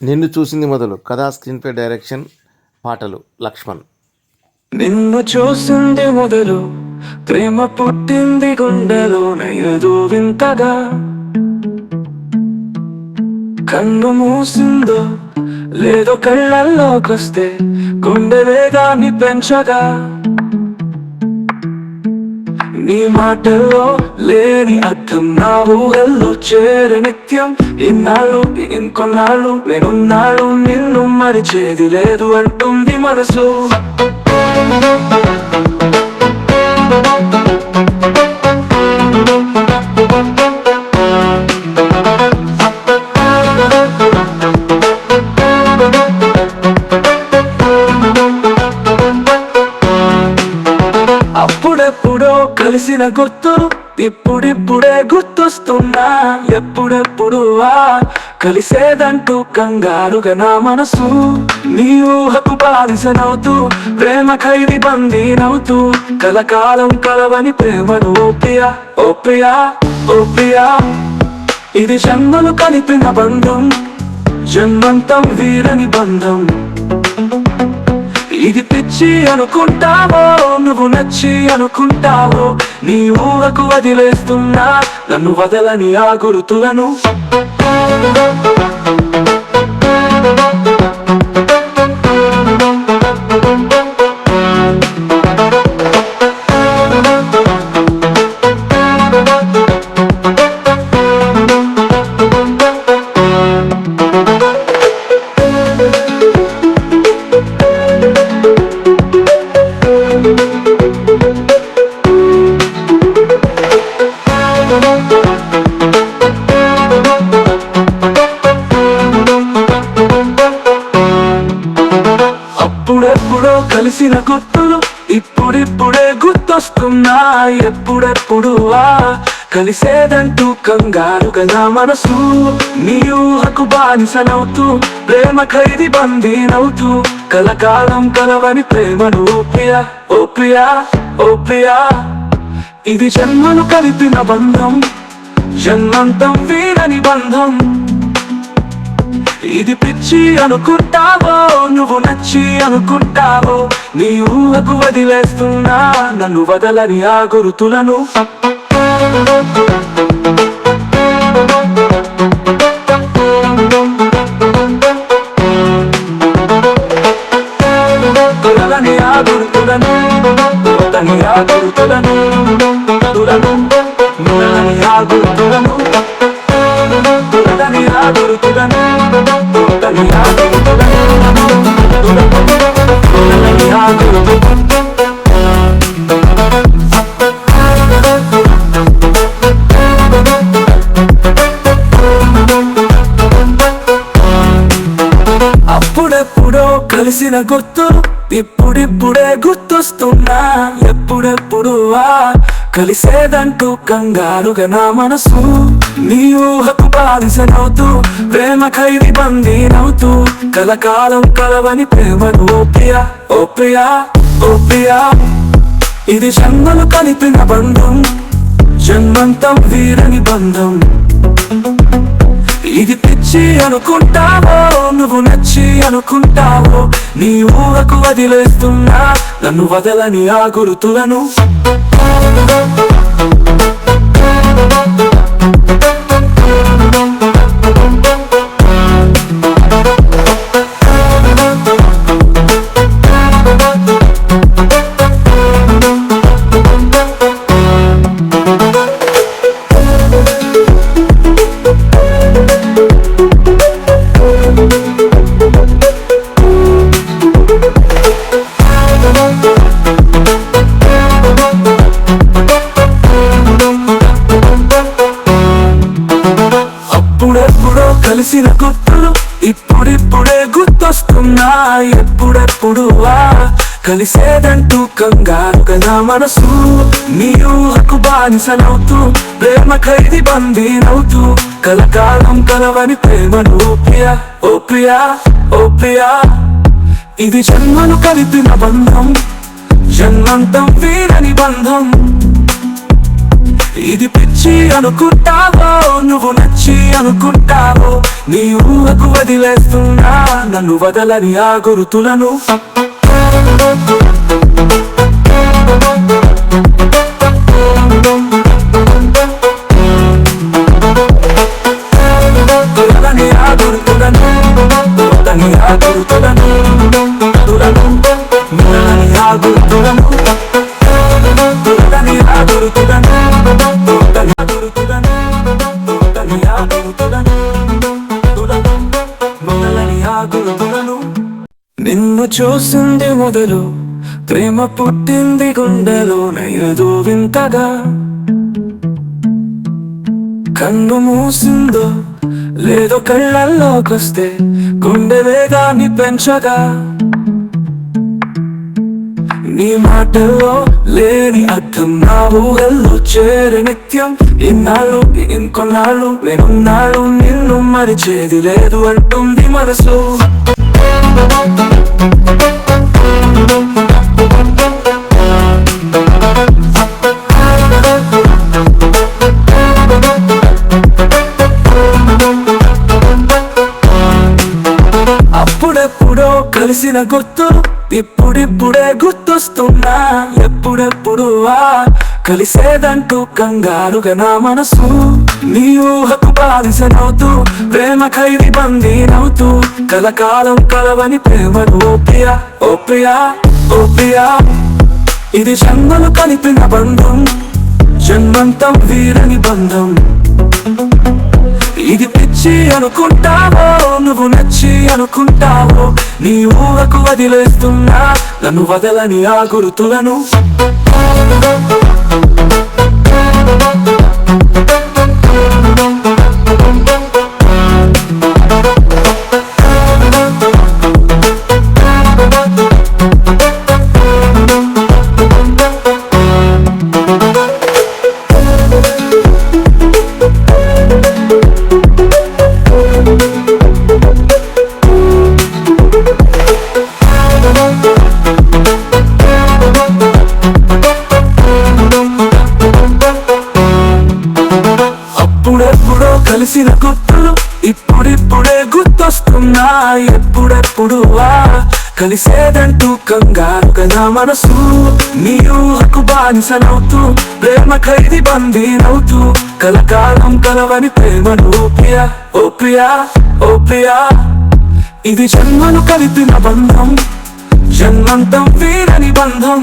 నిన్ను చూసింది మొదలు కథా స్క్రీన్ ప్లే డైరెక్షన్ పాటలు లక్ష్మణ్. నిన్ను చూసింది మొదలు ప్రేమ పుట్టింది గుండెలోన ఏదో వింతగా. కన్ను మూసిందో లేదో కళ్ళల్లోకొస్తే గుండె వేగాన్ని పెంచగా. నీ మాటల్లో లేని అర్థం నా ఊహల్లో చేరే నిత్యం. ఇన్నాళ్ళు ఇంకొన్నాళ్ళు నేనున్నాళ్ళు నిన్ను మరిచేది లేదు అంటుంది మనసు. అప్పుడెప్పుడో కలిసిన గుర్తులు ఇప్పుడిప్పుడే గుర్తొస్తున్నా. ఎప్పుడెప్పుడు కలిసేదంటూ కంగారుగా నా మనసు. నీ ఊహకు బానిసనవుతూ ప్రేమ ఖైదీ బందీనవుతూ కలకాలం కలవని ప్రేమను ఓ ప్రియా ఓ ప్రియా ఓ ప్రియా. ఇది జన్మలు కలిపిన బంధం, జన్మంతం వీరని బంధం. ఇది పిచ్చి అనుకుంటావో నువ్వు నచ్చి అనుకుంటావో. నీ ఊహకు వదిలేస్తున్నా నన్ను వదలని ఆ గుర్తులను. అప్పుడెప్పుడో కలిసిన గుర్తులు ఇప్పుడిప్పుడే గుర్తొస్తున్నా. ఎప్పుడెప్పుడు కలిసేదంటూ కంగారుగా నా మనసు. నీ ఊహకు బానిసనవుతూ ప్రేమ ఖైదీ బందీనవుతూ కలకాలం కలవని ప్రేమను ఓ ప్రియా ఓ ప్రియా ఓ ప్రియా. ఇది జన్మను కలిపిన బంధం, జన్మంతం వీరని బంధం. ఇది పిచ్చి అనుకుంటావో నువ్వు నచ్చి అనుకుంటావో. నీ ఊహకు వదిలేస్తున్నా నన్ను వదలని ఆ గుర్తులను. వదలని ఆ గుర్తులను, వదలని ఆ గుర్తులను, వదలని ఆ గుర్తులను, వదలని ఆ గుర్తులను. అప్పుడెప్పుడో కలిసిన గుర్తులు ఇప్పుడిప్పుడే గుర్తొస్తున్నా. ఎప్పుడెప్పుడు కలిసేదంటూ కంగారుగా నా మనసు. నీ ఊహకు బానిసనవుతూ ప్రేమ ఖైదీ బందీనవుతూ కలకాలం కలవని ప్రేమను ఓ ప్రియా ఓ ప్రియా ఓ ప్రియా. ఇది జన్మలు కలిపిన బంధం, జన్మంతం వీరని బంధం. ఇది పిచ్చి అనుకుంటావో నువ్వు నచ్చి అనుకుంటావో. నీ ఊహకు వదిలేస్తున్నా నన్ను వదలని ఆ గుర్తులను. అప్పుడెప్పుడో కలిసిన గుర్తులు ఇప్పుడిప్పుడే గుర్తొస్తున్నా. ఎప్పుడెప్పుడు కలిసేదంటూ కంగారుగా నా మనసు. నీ ఊహకు బానిసనవుతూ ప్రేమ ఖైదీ బందీనవుతూ కలకాలం కలవని ప్రేమను ఓ ప్రియా ఓ ప్రియా ఓ ప్రియా. ఇది జన్మను కలిపిన బంధం, జన్మంతం వీరని బంధం. ఇది పిచ్చి అనుకుంటావో నువ్వు నచ్చి అనుకుంటావో నీ ఊహకు వదిలేస్తున్నా నన్ను వదలని ఆ గురుతులను వదలని ఆ గురుతులను వదని ఆ గురుతులను తులను మిలని ఆ గురుతులను వదని ఆ గురుతులను వదని ఆ గురుతులను వదని ఆ గురుతులను తులను మిలని ఆ గురుతులను నిన్ను చూసింది మొదలు ప్రేమ పుట్టింది గుండెలోన ఏదో వింతగా కన్ను మూసిందో లేదో కళ్ళల్లోకొస్తే గుండె వేగాన్ని పెంచగా నీ మాటల్లో లేని అర్థం నా ఊహల్లో చేరే నిత్యం ఇన్నాళ్ళు ఇంకొన్నాళ్ళు నేనున్నాళ్ళు నిన్ను మరిచేది లేదు అంటుంది మనసు అప్పుడెప్పుడో కలిసిన గుర్తు ఇప్పుడిప్పుడే గుర్తొస్తున్నా ఎప్పుడెప్పుడు కలిసేదంటూ కంగారుగా నా మనసు నీ ఊహకు బాధిసనవుతూ ప్రేమ ఖైదీ బందీనవుతూ కలకాలం కలవని ప్రేమను ఓ ప్రియా ఓ ప్రియా ఓ ప్రియా ఇది జన్మలు కలిపిన బంధం జన్మంతం వీరని బంధం ఇది పిచ్చి అనుకుంటావో నువ్వు నచ్చి అనుకుంటావో నీ ఊహకు వదిలేస్తున్నా నన్ను వదలని ఆ గురుతులను అప్పుడెప్పుడో కలిసిన గుర్తులు ఇప్పుడిప్పుడే గుర్తొస్తున్నా ఎప్పుడెప్పుడు కలిసేదంటూ కంగారుగా నా మనసు నీ ఊహకు బానిసనవుతూ ప్రేమ ఖైదీ బందీనవుతూ కలకాలం కలవని ప్రేమను ఓ ప్రియా ఓ ప్రియా ఓ ప్రియా ఇది జన్మను కలిపిన బంధం జన్మంతం వీరని బంధం